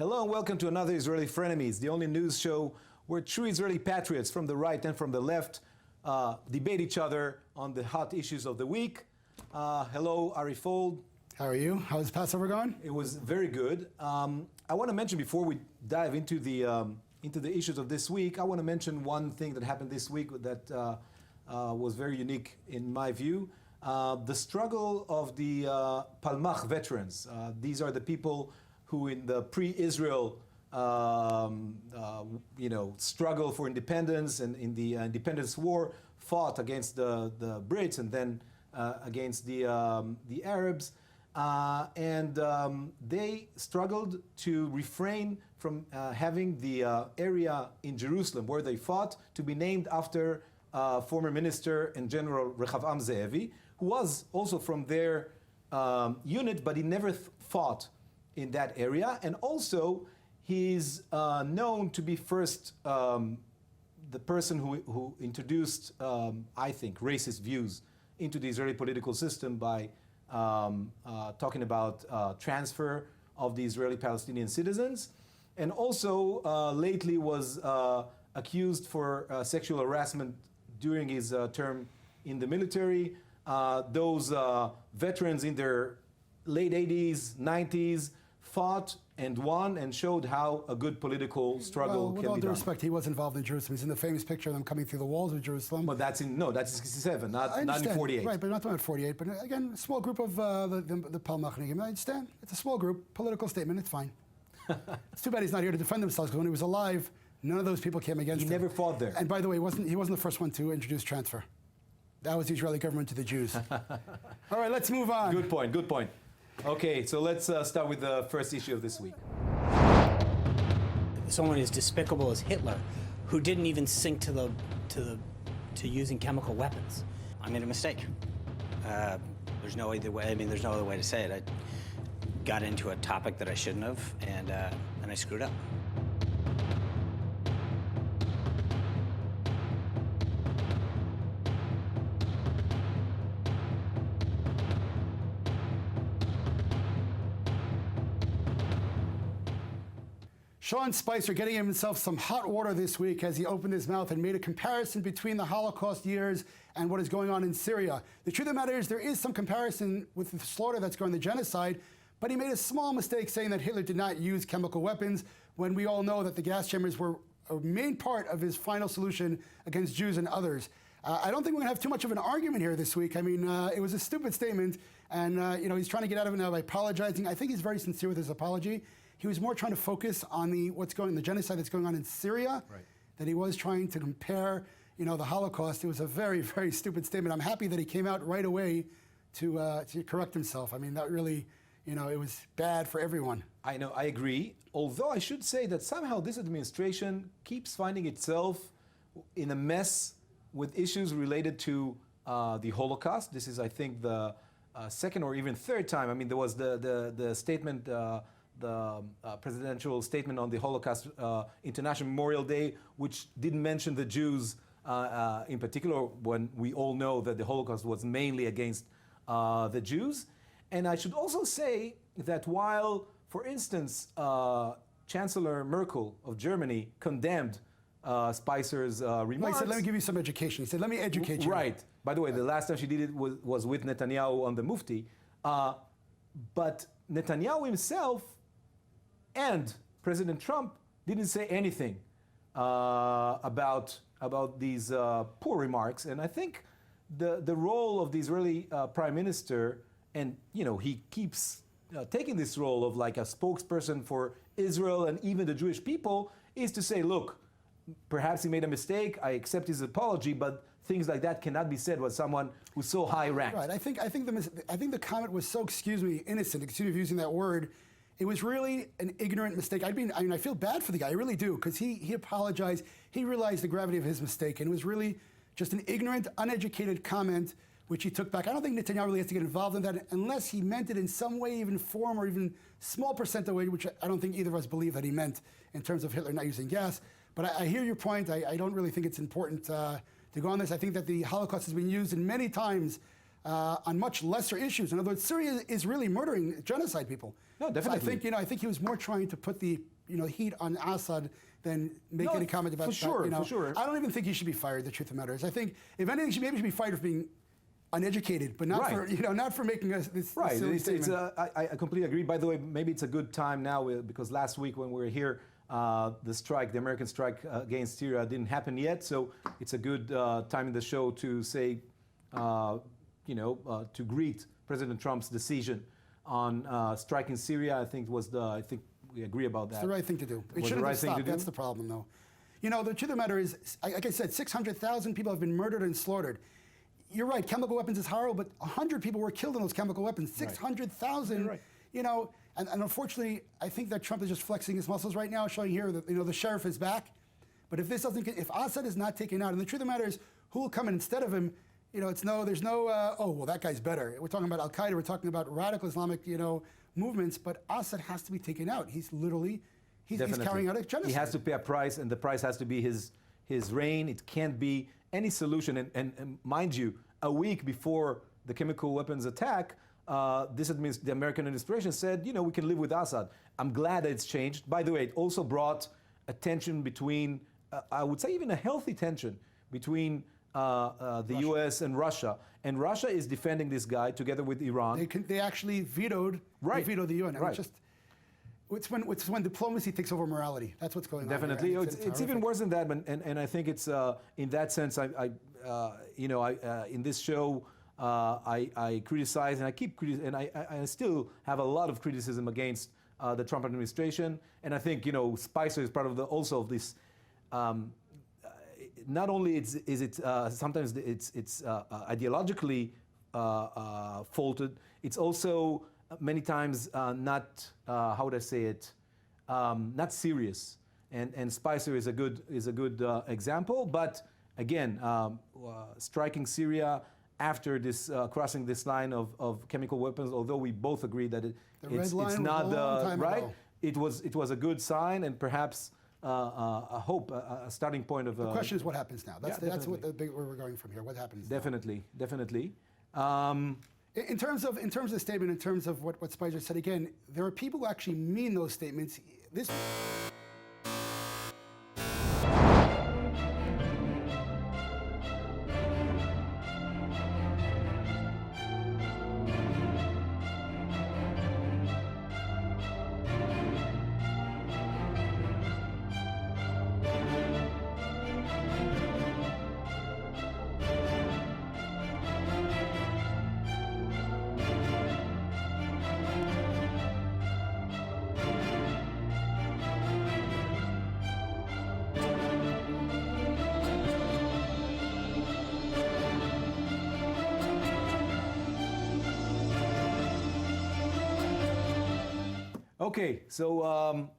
Hello and welcome to another Israeli Frenemies, the only news show where true Israeli patriots from the right and from the left debate each other on the hot issues of the week. Hello, Ari Fold. How are you? How's Passover going? It was very good. I want to mention before we dive into the issues of this week, I want to mention one thing that happened this week that was very unique in my view. The struggle of the Palmach veterans. These are the people who in the pre-Israel struggle for independence and in the independence war fought against the Brits and then against the Arabs. They struggled to refrain from having the area in Jerusalem where they fought to be named after former Minister and General Rehavam Ze'evi, who was also from their unit, but he never fought in that area. And also, he's known to be first the person who introduced, I think, racist views into the Israeli political system by talking about transfer of the Israeli-Palestinian citizens, and also lately was accused for sexual harassment during his term in the military. Those veterans in their late 80s, 90s fought and won and showed how a good political struggle can be done. With all due respect, he was involved in Jerusalem. He's in the famous picture of them coming through the walls of Jerusalem. But that's in 67, not in 48. Right, but not about 48. But again, a small group of the Palmachnikim. I understand. It's a small group, political statement. It's fine. It's too bad he's not here to defend themselves, because when he was alive, none of those people came against him. He never fought there. And by the way, he wasn't the first one to introduce transfer. That was the Israeli government to the Jews. All right, let's move on. Good point, good point. Okay, so let's start with the first issue of this week. Someone as despicable as Hitler, who didn't even sink to using chemical weapons. I made a mistake. There's no other way. I mean, there's no other way to say it. I got into a topic that I shouldn't have, and I screwed up. Sean Spicer getting himself some hot water this week as he opened his mouth and made a comparison between the Holocaust years and what is going on in Syria. The truth of the matter is there is some comparison with the slaughter that's going on, the genocide, but he made a small mistake saying that Hitler did not use chemical weapons when we all know that the gas chambers were a main part of his final solution against Jews and others. I don't think we're going to have too much of an argument here this week. I mean, it was a stupid statement, and he's trying to get out of it now by apologizing. I think he's very sincere with his apology. He was more trying to focus on the genocide that's going on in Syria, right, than he was trying to compare, the Holocaust. It was a very, very stupid statement. I'm happy that he came out right away to correct himself. I mean, that really, it was bad for everyone. I know, I agree. Although I should say that somehow this administration keeps finding itself in a mess with issues related to the Holocaust. This is, I think, the second or even third time. I mean, there was the statement. The presidential statement on the Holocaust International Memorial Day, which didn't mention the Jews in particular, when we all know that the Holocaust was mainly against the Jews. And I should also say that while, for instance, Chancellor Merkel of Germany condemned Spicer's remarks. He said, let me give you some education. He said, let me educate you. Right. By the way, the last time she did it was with Netanyahu on the Mufti. But Netanyahu himself and President Trump didn't say anything about these poor remarks. And I think the role of the Israeli Prime Minister, and he keeps taking this role of like a spokesperson for Israel and even the Jewish people, is to say, look, perhaps he made a mistake, I accept his apology, but things like that cannot be said with someone who's so high ranked. Right. I think the comment was so, innocent. Excuse me for using that word. It was really an ignorant mistake. I feel bad for the guy. I really do, because he apologized. He realized the gravity of his mistake, and it was really just an ignorant, uneducated comment, which he took back. I don't think Netanyahu really has to get involved in that unless he meant it in some way, even form or even small percent of way, which I don't think either of us believe that he meant in terms of Hitler not using gas. But I hear your point. I don't really think it's important to go on this. I think that the Holocaust has been used in many times on much lesser issues. In other words, Syria is really murdering genocide people. No, definitely. So I think he was more trying to put the heat on Assad than make No, any comment about for that. sure, for sure. I don't even think he should be fired. The truth of the matter is, I think if anything, he maybe should be fired for being uneducated, but not Right. for not for making this Right. silly statement. I completely agree. By the way, maybe it's a good time now because last week when we were here, the American strike against Syria didn't happen yet. So it's a good time in the show to say, to greet President Trump's decision on striking Syria. I think I think we agree about that. It's the right thing to do. It Was shouldn't the right have thing to stopped. do? That's the problem, though. The truth of the matter is, like I said, 600,000 people have been murdered and slaughtered. You're right, chemical weapons is horrible, but 100 people were killed in those chemical weapons. 600,000, Right. And unfortunately, I think that Trump is just flexing his muscles right now, showing here that, the sheriff is back. But if if Assad is not taken out, and the truth of the matter is, who will come in instead of him? There's no, that guy's better. We're talking about Al-Qaeda, we're talking about radical Islamic, movements, but Assad has to be taken out. He's literally, he's carrying out a genocide. He has to pay a price, and the price has to be his reign. It can't be any solution. And mind you, a week before the chemical weapons attack, the American administration said, we can live with Assad. I'm glad that it's changed. By the way, it also brought a tension between, I would say even a healthy tension between the U.S. and Russia. And Russia is defending this guy together with Iran. They actually vetoed the UN. Right. It's when diplomacy takes over morality. That's what's going on. Definitely, Here. it's even worse than that. And I think it's in that sense. In this show, I criticize and I keep and I still have a lot of criticism against the Trump administration. And I think Spicer is part of also of this. Not only is it sometimes it's ideologically faulted. It's also many times not how would I say it, not serious. And Spicer is a good example. But again, striking Syria after this crossing this line of chemical weapons, although we both agree that it's not right. Ago. It was a good sign and perhaps a hope, a starting point of. The question is what happens now. That's definitely. where we're going from here. What happens? Definitely. In terms of the statement, in terms of what Spicer said, again, there are people who actually mean those statements. This. Okay, so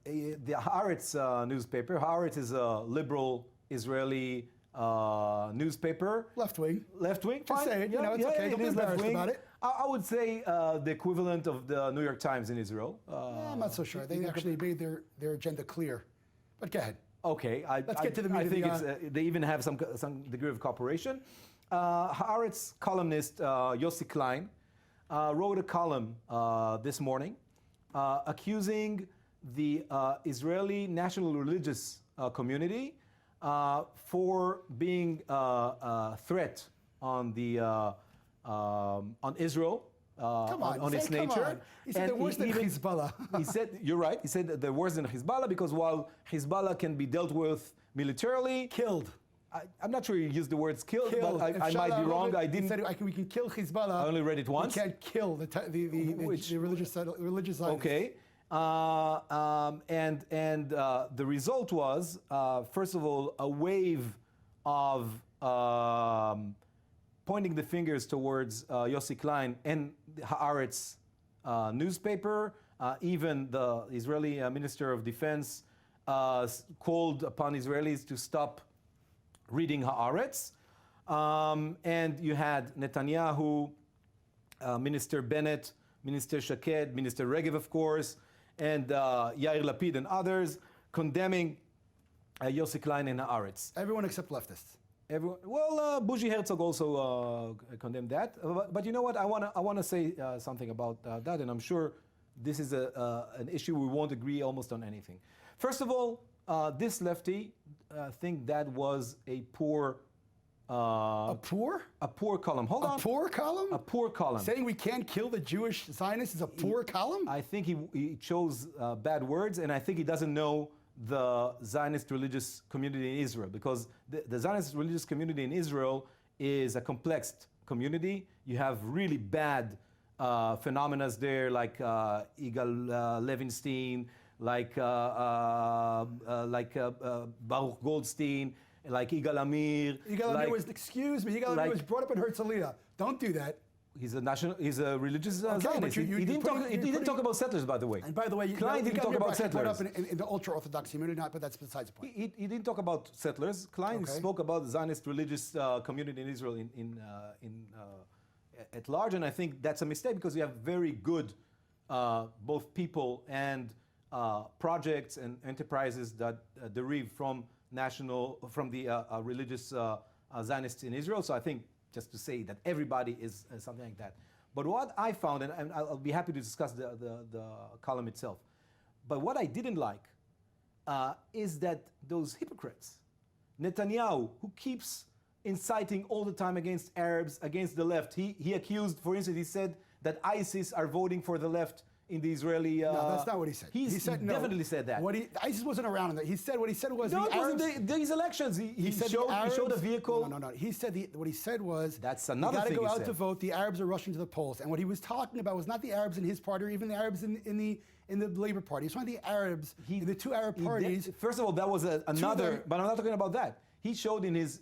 the Haaretz newspaper. Haaretz is a liberal Israeli newspaper. Left wing. Left wing. Just say it. It's okay. Don't be embarrassed about it. I would say the equivalent of the New York Times in Israel. I'm not so sure. They actually made their agenda clear. But go ahead. Okay, Let's get to the meat I of think the, they even have some degree of cooperation. Haaretz columnist Yossi Klein wrote a column this morning accusing the Israeli national religious community for being a threat on Israel. On its nature. He said they're worse than Hezbollah. He said, you're right, he said that they're worse than Hezbollah because while Hezbollah can be dealt with militarily. Killed. I'm not sure you used the words killed, but I might be wrong. I didn't. We can kill Hezbollah. I only read it once. We can't kill the religious side. Okay. The result was, first of all, a wave of pointing the fingers towards Yossi Klein and the Haaretz newspaper. Even the Israeli Minister of Defense called upon Israelis to stop reading Haaretz. And you had Netanyahu, Minister Bennett, Minister Shaked, Minister Regev, of course, and Yair Lapid and others condemning Yossi Klein and Haaretz. Everyone except leftists. Bougie Herzog also condemned that. But you know what? I wanna say something about that, and I'm sure this is an issue we won't agree almost on anything. First of all, this lefty think that was a poor. A poor? A poor column. Hold on. A poor column? A poor column. Saying we can't kill the Jewish Zionists is a poor column? I think he chose bad words, and I think he doesn't know the Zionist religious community in Israel, because the Zionist religious community in Israel is a complex community. You have really bad phenomena there, like Yigal Levinstein, like Baruch Goldstein, like Yigal Amir. Yigal Amir was, excuse me, Yigal Amir was brought up in Herzliya. Don't do that. He's a religious Zionist. He didn't talk about settlers, by the way. And by the way, Klein didn't talk about settlers. Brought up in the ultra-Orthodox community, but that's besides the point. He didn't talk about settlers. Klein spoke about the Zionist religious community in Israel at large, and I think that's a mistake, because you have very good both people and projects and enterprises that derive from the religious Zionists in Israel. So I think, just to say that everybody is something like that. But what I found, and I'll be happy to discuss the column itself, but what I didn't like is that those hypocrites, Netanyahu, who keeps inciting all the time against Arabs, against the left, he accused, for instance, he said that ISIS are voting for the left in the Israeli. No, that's not what he said. He definitely said that. ISIS wasn't around in that. He said what he said was no, the Arabs. These elections. He showed a vehicle. No. He said what he said was that's another thing. You got to go out to vote. The Arabs are rushing to the polls, and what he was talking about was not the Arabs in his party or even the Arabs in the Labor Party. He's talking about the Arabs in the two Arab parties. First of all, that was another. But I'm not talking about that. He showed in his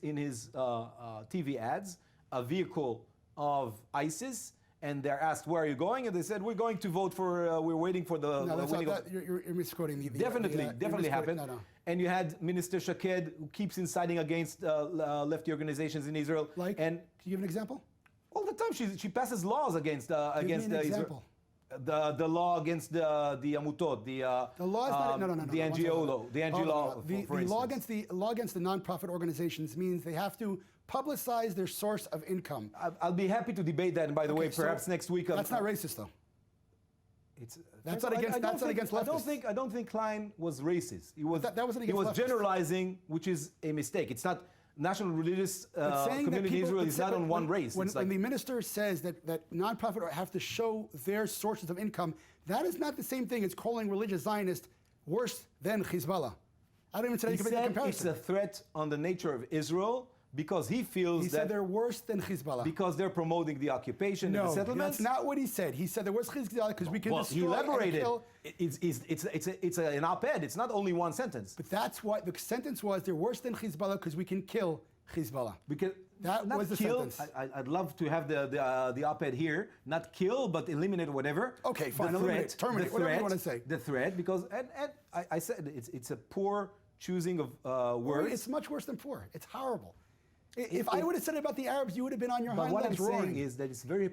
TV ads a vehicle of ISIS. And they're asked, where are you going? And they said, we're going to vote for, we're waiting for the winning of... You're misquoting the... Definitely happened. No. And you had Minister Shaked, who keeps inciting against lefty organizations in Israel. Like? And can you give an example? All the time. She passes laws against give me an example. The law against the Amutot, the law is not, the NGO law, the NGO law, the law against the nonprofit organizations means they have to publicize their source of income. I'll be happy to debate that. And by the way, perhaps next week. That's not racist, though. That's not against leftists. I don't think Klein was racist. He was. That wasn't against He was leftists. Generalizing, which is a mistake. It's not. National religious community in Israel is not on one race. When the minister says that nonprofit have to show their sources of income, that is not the same thing as calling religious Zionist worse than Hezbollah. I don't even say you can make that comparison. It's a threat on the nature of Israel, because he feels that they're worse than Hezbollah. Because they're promoting the occupation and the settlements. That's not what he said. He said they're worse than Hezbollah because we can destroy he elaborated. And kill. It's an op-ed. It's not only one sentence. But that's why the sentence was they're worse than Hezbollah because we can kill Hezbollah. Because that was the sentence. I'd love to have the op-ed here. Not kill, but eliminate or whatever. Okay, fine. Eliminate, terminate, whatever you want to say. The threat, because and I said it's a poor choosing of words. It's much worse than poor. It's horrible. If I would have said it about the Arabs, you would have been on your hind legs roaring. But what I'm saying is that it's very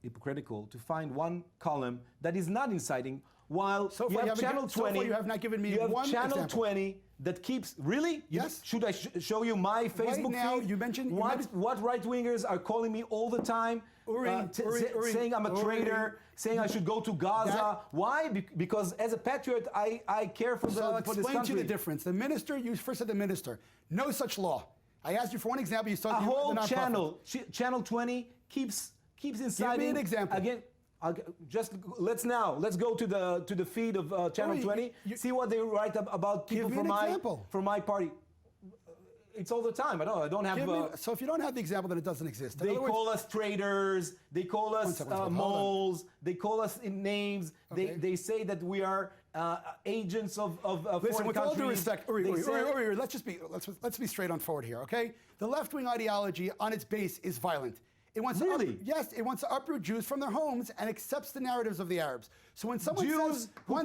hypocritical to find one column that is not inciting, while you have Channel 20. So far you have not given me you have one Channel example. 20 that keeps really. Yes. Should I show you my Facebook now, feed? you mentioned what right-wingers are calling me all the time, saying I'm a traitor, saying I should go to Gaza. Why? Because as a patriot, I care for I'll this country. explain to you the difference. The minister, you first said the minister, no such law. I asked you for one example. You saw a whole channel. Channel 20 keeps inciting. Give me an example. Again, let's go to the feed of Channel 20. See what they write about people from my party. It's all the time. I don't have. So if you don't have the example, then it doesn't exist. They call us traitors. They call us moles. They call us in names. Okay. They say that we are agents of Listen, foreign with countries. all due respect, Uri, let's be straight on forward here, okay? The left-wing ideology, on its base, is violent. It wants it wants to uproot Jews from their homes and accepts the narratives of the Arabs. So when someone says, when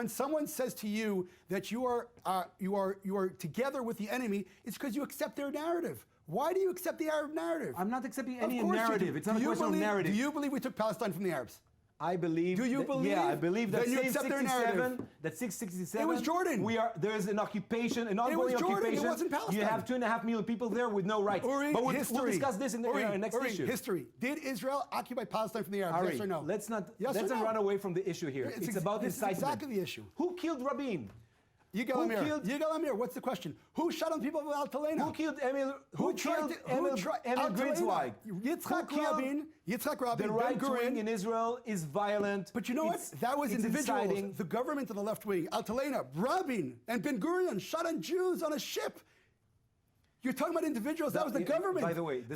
someone says to you that you are together with the enemy, it's because you accept their narrative. Why do you accept the Arab narrative? I'm not accepting any narrative. It's not a question of narrative. Do you believe we took Palestine from the Arabs? I believe. Do you believe? Yeah, I believe that Then you since accept their narrative. 67. It was Jordan. There is an occupation, an ongoing Jordan. occupation. It wasn't Palestine. You have 2.5 million people there with no rights. Uri, but we'll history. discuss this in the next issue. History. Did Israel occupy Palestine from the Arabs? Ari, Yes or no? let's not Yes or no? run away from the issue here. It's about this incitement. is exactly the issue. Who killed Rabin? Yigal Amir. What's the question? Who shot on people of Altalena? Who killed Emil? Who killed Emil Grinsweig? Yitzhak Rabin. The right wing in Israel is violent. But you know what? That was individuals. Inciting. The government of the left wing, Altalena, Rabin, and Ben Gurion shot on Jews on a ship. You're talking about individuals. That was the government. By the way, the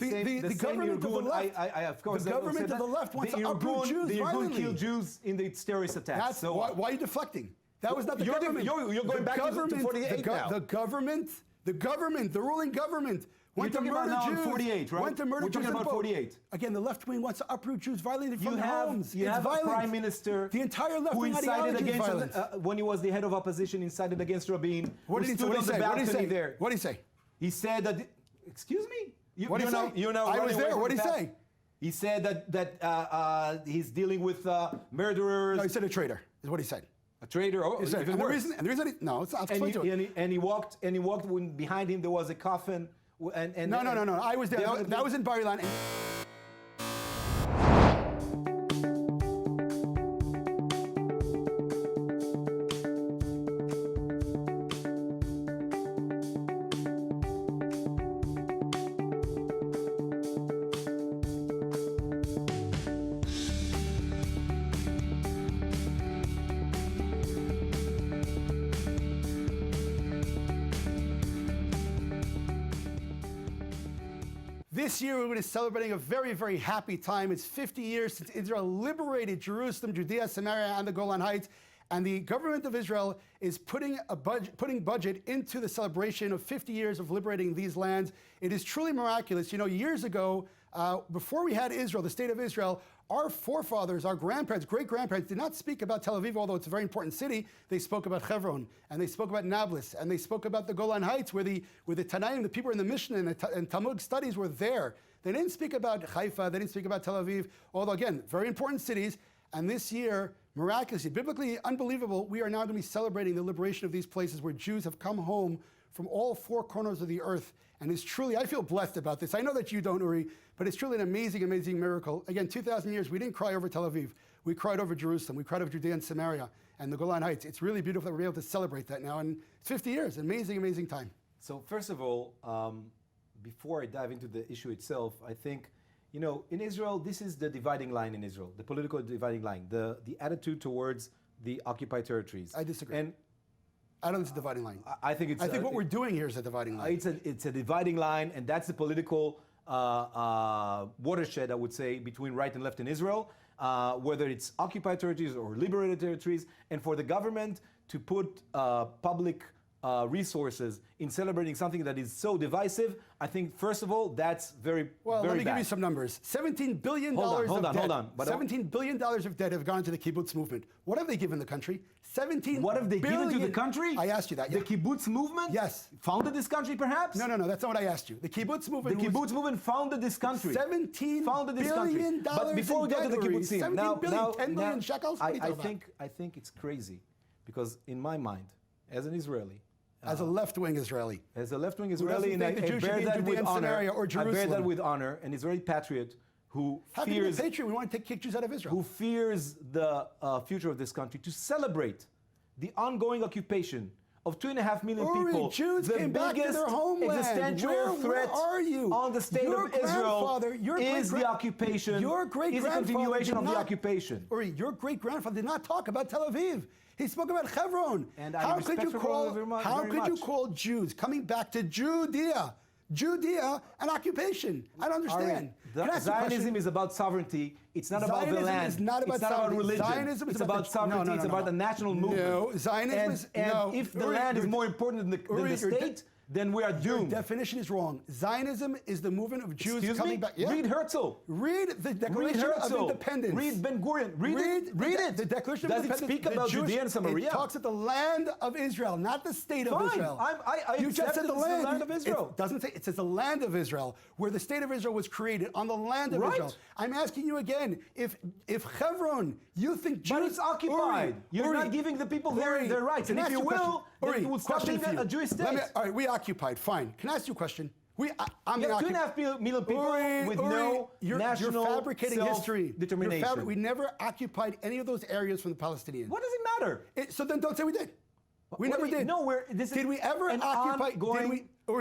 government Irgun, of the left. I of course. The government of the left wants to uproot Jews The Irgun violently. killed Jews in the terrorist attacks. That's so why are you deflecting? That was not the government. You're going back to 48 now. The government, the ruling government, went to talking murder about now Jews. in 48, right? Went to murder We're Jews. talking about 48. Again, the left wing wants to uproot Jews violently from their homes. You It's have violent. a prime minister the entire left who wing incited ideology is violent. against, when he was the head of opposition, incited against Rabin. What did he say? What did he say? He said that. Excuse me. What did he say? I was there. What did he say? He said that he's dealing with murderers. No, he said a traitor. Is what he said. A traitor. Oh, Said, even and worse. the reason no, it's not. And he walked when behind him there was a coffin. No. I was there. That was in Bar Ilan. This year, we're going to be celebrating a very, very happy time. It's 50 years since Israel liberated Jerusalem, Judea, Samaria, and the Golan Heights. And the government of Israel is putting budget into the celebration of 50 years of liberating these lands. It is truly miraculous. You know, years ago, before we had Israel, the state of Israel, our forefathers, our grandparents, great-grandparents did not speak about Tel Aviv, although it's a very important city. They spoke about Hebron, and they spoke about Nablus, and they spoke about the Golan Heights, where the Tanaim, the people in the Mishnah and Talmud studies were there. They didn't speak about Haifa, they didn't speak about Tel Aviv, although again, very important cities. And this year, miraculously, biblically unbelievable, we are now going to be celebrating the liberation of these places where Jews have come home from all four corners of the earth. And it's truly, I feel blessed about this. I know that you don't, Uri, but it's truly an amazing, amazing miracle. Again, 2,000 years, we didn't cry over Tel Aviv. We cried over Jerusalem. We cried over Judea and Samaria and the Golan Heights. It's really beautiful that we're able to celebrate that now. And it's 50 years, amazing, amazing time. So first of all, before I dive into the issue itself, I think, you know, in Israel, this is the dividing line in Israel, the political dividing line, the attitude towards the occupied territories. I disagree. And I don't think it's a dividing line. I think it's. I think what we're doing here is a dividing line. It's a dividing line, and that's the political watershed, I would say, between right and left in Israel, whether it's occupied territories or liberated territories, and for the government to put public resources in celebrating something that is so divisive, I think, first of all, that's very, well, very let me bad. give you some numbers. $17 billion Hold on. $17 billion of debt have gone to the kibbutz movement. What have they given the country? What have they given to the country? I asked you that. The kibbutz movement? Yes. Founded this country, perhaps? No, that's not what I asked you. The kibbutz movement. The kibbutz movement founded this country. $17 billion But before we go to the kibbutzim, 17 billion, 10 billion shekels? What are you talking about? I think it's crazy, because in my mind, as an Israeli, as a left-wing Israeli. As a left-wing Israeli, and I the Jews bear should be that in with Judea and Samaria honor. or I bear Jerusalem. that with honor, an Israeli patriot who How can you be a fears patriot? We want to kick Jews out of Israel. who fears the future of this country, to celebrate the ongoing occupation of 2.5 million people. Jews the came back to biggest their homeland. existential threat where are you? on the state Your of Israel is the occupation. Your great-grandfather is a continuation of did the not- occupation. Uri, your great-grandfather did not talk about Tel Aviv. He spoke about Hebron. And I how respect could you Hebron call very much- how very could you much. call Jews coming back to Judea an occupation? I don't understand. Can I ask you a question? Zionism is about sovereignty. It's not about the Zionism land. is not about it's not about sovereignty. religion. Zionism is it's about about the- sovereignty. no, it's about the national movement. No, Zionism is and no. if the Uri, land is more important than the Uri, state, then we are Your doomed. definition is wrong. Zionism is the movement of Jews Excuse coming me? back. Yeah. Read Herzl. Read the Declaration Read of Herzl. Independence. Read Ben Gurion. Read it. The Declaration Does of Independence. it speak the about Jewish, Judea and Samaria? It talks of the land of Israel, not the state of Fine. Israel. I You just accept said that the it's land. of Israel. It doesn't say. It says the land of Israel, where the state of Israel was created on the land of Right. Israel. I'm asking you again. If Hebron, you think Jews, But it's occupied. Uri, You're Uri, not giving the people Uri, their rights. can And I if ask you a question? will, then Uri, it would stop question being for you. a Jewish Let me- state. all right, we occupied. Fine. Can I ask you a question? I'm You the have 2.5 million people with no national you're fabricating history. self-determination. We never occupied any of those areas from the Palestinians. What does it matter? So then don't say we did. We What never do you- did. No, did we ever occupy?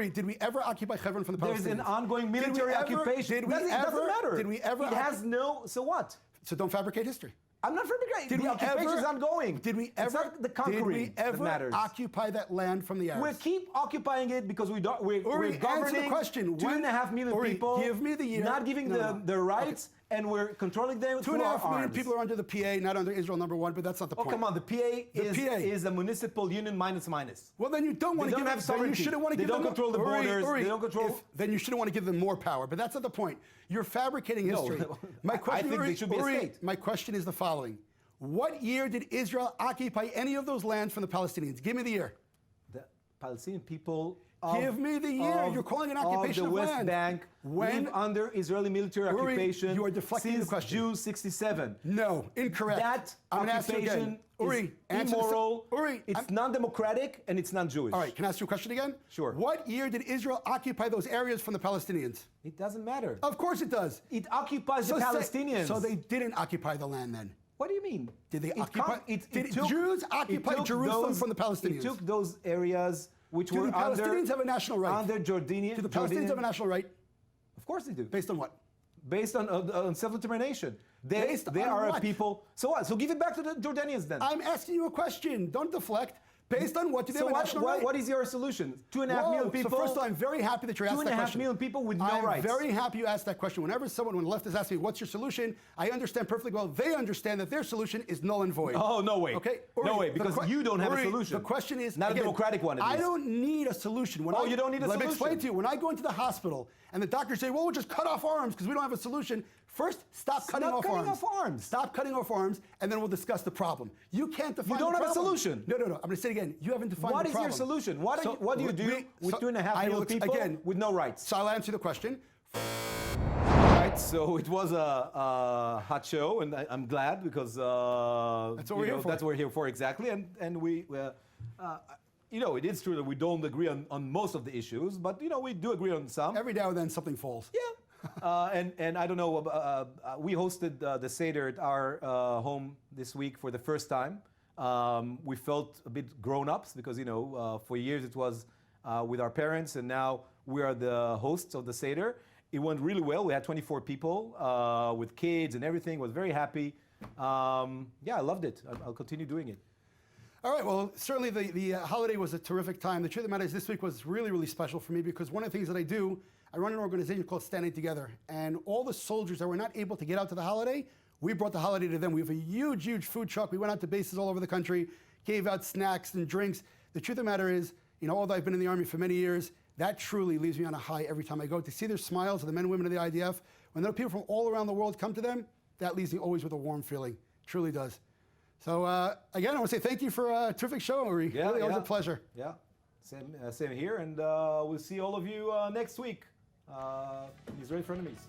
Did we ever occupy Hebron from the Palestinians? There's an ongoing military occupation. Did we It ever? doesn't matter. Did we ever? It has no. So what? So don't fabricate history. I'm not fabricating. Did The we occupation ever? is ongoing. Did we It's ever? not the conquering Did we that ever matters. occupy that land from the Arabs? We keep occupying it because we're Uri, governing answer the question. 2.5 million Uri, people. give me the year. Not giving No, them no. their rights, and we're controlling them through our 2.5 million arms. people are under the PA, not under Israel #1, but that's not the Oh, point. come on. The PA PA. is a municipal union minus. Well, then you don't want They to don't give have them. Then you sovereignty. shouldn't want to They give don't them control the borders. They don't control. Then you shouldn't want to give them more power. But that's not the point. You're fabricating No. history. I think they should be a state. My question is the following: what year did Israel occupy any of those lands from the Palestinians? Give me the year. The Palestinian people. Give me the year. You're calling an occupation of the of West land. Bank When- live under Israeli military Uri, occupation you are deflecting the since question. June 67. No, incorrect. That I'm gonna ask you occupation again. Uri, is answer the- immoral. Uri, it's non-democratic and it's non-Jewish. All right, can I ask you a question again? Sure. What year did Israel occupy those areas from the Palestinians? It doesn't matter. Of course it does. It occupies the So say- Palestinians. So they didn't occupy the land then? What do you mean? Did they It occupy? com- it Did took- Jews it occupy took Jerusalem those- from the Palestinians? It took those areas which Do were the Palestinians have a national right? under Jordanian. Do the Palestinians have a national right? Of course they do. Based on what? Based on self-determination. They Based on are a what? people. So what? So give it back to the Jordanians then. I'm asking you a question. Don't deflect. Based on what? Do they So have a national right? what is your solution? 2.5 Whoa, million people. So first of all, I'm very happy that you're asking that 2.5 question. million people with no I'm rights. very happy you asked that question. Whenever when the leftists ask me, what's your solution? I understand perfectly well. They understand that their solution is null and void. Oh, no way. Okay? No way, the because you don't have a Uri, solution. The question is, Not a again, democratic one, at I least. don't need a solution. When You don't need a Let me solution. explain to you. When I go into the hospital and the doctors say, well, we'll just cut off arms because we don't have a solution. First, stop cutting off arms. Stop cutting off arms, and then we'll discuss the problem. You can't define don't the have a problem. solution. No. I'm going to say it again. You haven't defined What the is problem. your solution? What do you do with 2.5 I million will people again, with no rights? So I'll answer the question. All right, so it was a hot show, and I'm glad because That's what we're here for. That's what we're here for, exactly. And we, it is true that we don't agree on most of the issues, but we do agree on some. Every now and then something falls. Yeah. And I don't know, we hosted the Seder at our home this week for the first time. We felt a bit grown-ups because, for years it was with our parents, and now we are the hosts of the Seder. It went really well. We had 24 people with kids and everything. Was very happy. I loved it. I'll continue doing it. All right, well, certainly the holiday was a terrific time. The truth of the matter is this week was really, really special for me because one of the things that I run an organization called Standing Together, and all the soldiers that were not able to get out to the holiday, we brought the holiday to them. We have a huge, huge food truck. We went out to bases all over the country, gave out snacks and drinks. The truth of the matter is, although I've been in the Army for many years, that truly leaves me on a high every time I go. To see their smiles of the men and women of the IDF, when there are people from all around the world come to them, that leaves me always with a warm feeling. Truly does. So again, I want to say thank you for a terrific show, Uri. Really, always a pleasure. Yeah, same here, and we'll see all of you next week. Israeli Frenemies.